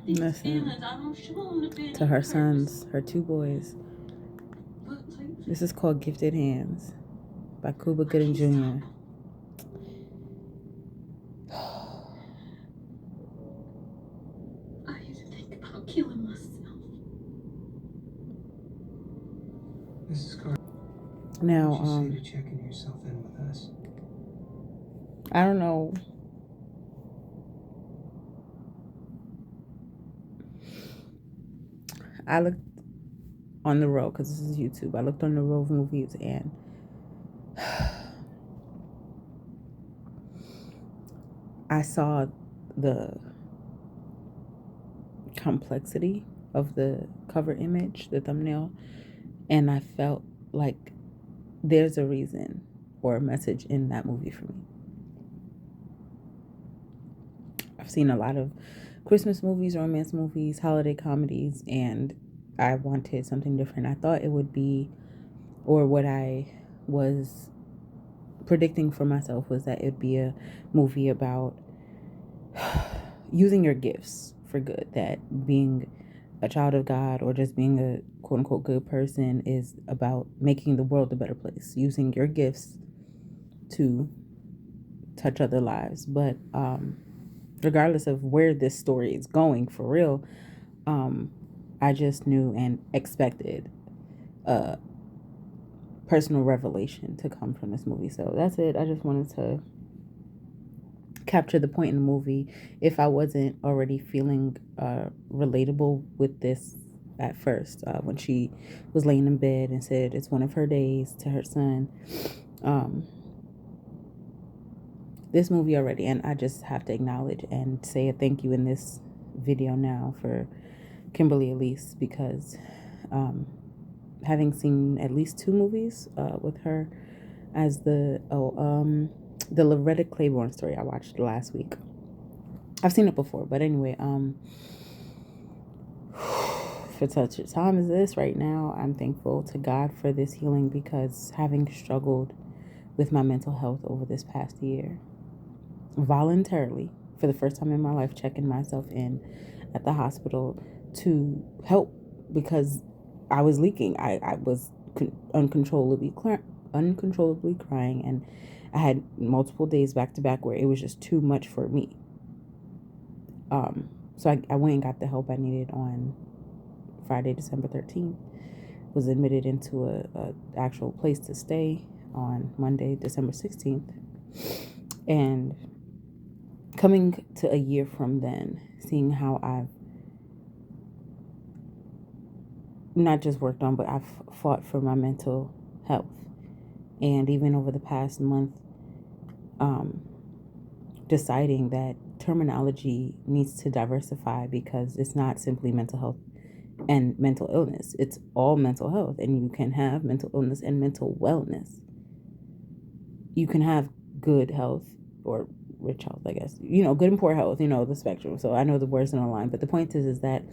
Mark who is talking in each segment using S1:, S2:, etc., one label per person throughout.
S1: Listen, to her sons, her two boys. This is called Gifted Hands by Cuba Gooding Jr.
S2: I used to think about killing myself.
S3: Mrs. Carter,
S1: Now,
S3: what did you say to checking yourself in with us?
S1: I don't know. I looked on the road, because this is YouTube. I looked on the road of movies, and I saw the complexity of the cover image, the thumbnail, and I felt like there's a reason or a message in that movie for me. I've seen a lot of Christmas movies, romance movies, holiday comedies, and I wanted something different. I thought it would be, or what I was predicting for myself was that it'd be a movie about using your gifts for good, that being a child of God or just being a quote unquote good person is about making the world a better place, using your gifts to touch other lives. But regardless of where this story is going for real, I just knew and expected a personal revelation to come from this movie. So that's it. I just wanted to capture the point in the movie if I wasn't already feeling relatable with this at first, when she was laying in bed and said it's one of her days to her son. This movie already, and I just have to acknowledge and say a thank you in this video now for Kimberly Elise, because having seen at least 2 movies with her as the Loretta Claiborne story I watched last week. I've seen it before, but anyway, for such a time as this right now, I'm thankful to God for this healing, because having struggled with my mental health over this past year, voluntarily, for the first time in my life, checking myself in at the hospital to help, because I was leaking. I was uncontrollably crying, and I had multiple days back to back where it was just too much for me. So I went and got the help I needed on Friday, December 13th. Was admitted into a actual place to stay on Monday, December 16th. And coming to a year from then, seeing how I've not just worked on, but I've fought for my mental health. And even over the past month, deciding that terminology needs to diversify, because it's not simply mental health and mental illness. It's all mental health, and you can have mental illness and mental wellness. You can have good health or rich health, I guess, good and poor health, the spectrum. So I know the words don't align, but the point is that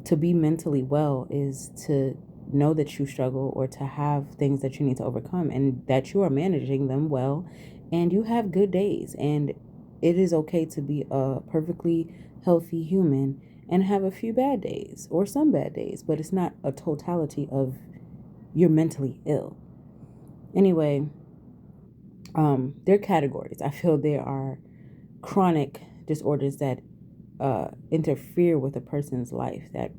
S1: to be mentally well is to know that you struggle, or to have things that you need to overcome, and that you are managing them well, and you have good days, and it is okay to be a perfectly healthy human and have a few bad days or some bad days, but it's not a totality of you're mentally ill. Anyway, there are categories. I feel there are chronic disorders that interfere with a person's life, that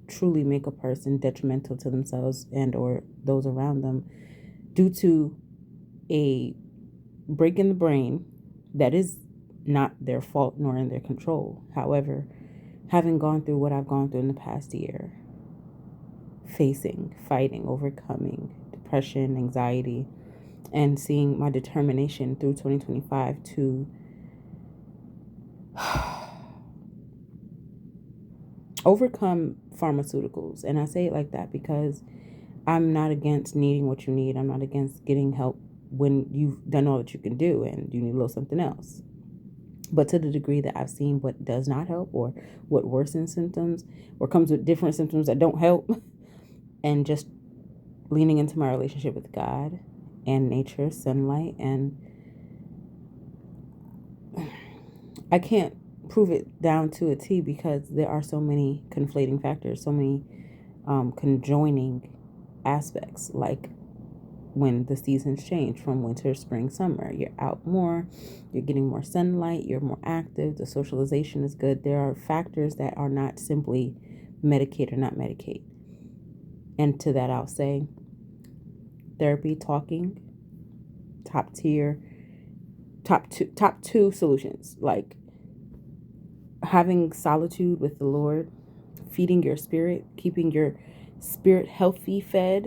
S1: truly make a person detrimental to themselves and or those around them, due to a break in the brain that is not their fault nor in their control. However, having gone through what I've gone through in the past year, fighting, overcoming depression, anxiety, and seeing my determination through 2025 to overcome pharmaceuticals. And I say it like that because I'm not against needing what you need. I'm not against getting help when you've done all that you can do and you need a little something else. But to the degree that I've seen what does not help, or what worsens symptoms, or comes with different symptoms that don't help, and just leaning into my relationship with God and nature, sunlight, and I can't prove it down to a T because there are so many conflating factors, so many conjoining aspects, like when the seasons change from winter, spring, summer. You're out more, you're getting more sunlight, you're more active, the socialization is good. There are factors that are not simply medicate or not medicate. And to that, I'll say therapy, talking, top tier, top two solutions, like having solitude with the Lord, feeding your spirit, keeping your spirit healthy, fed,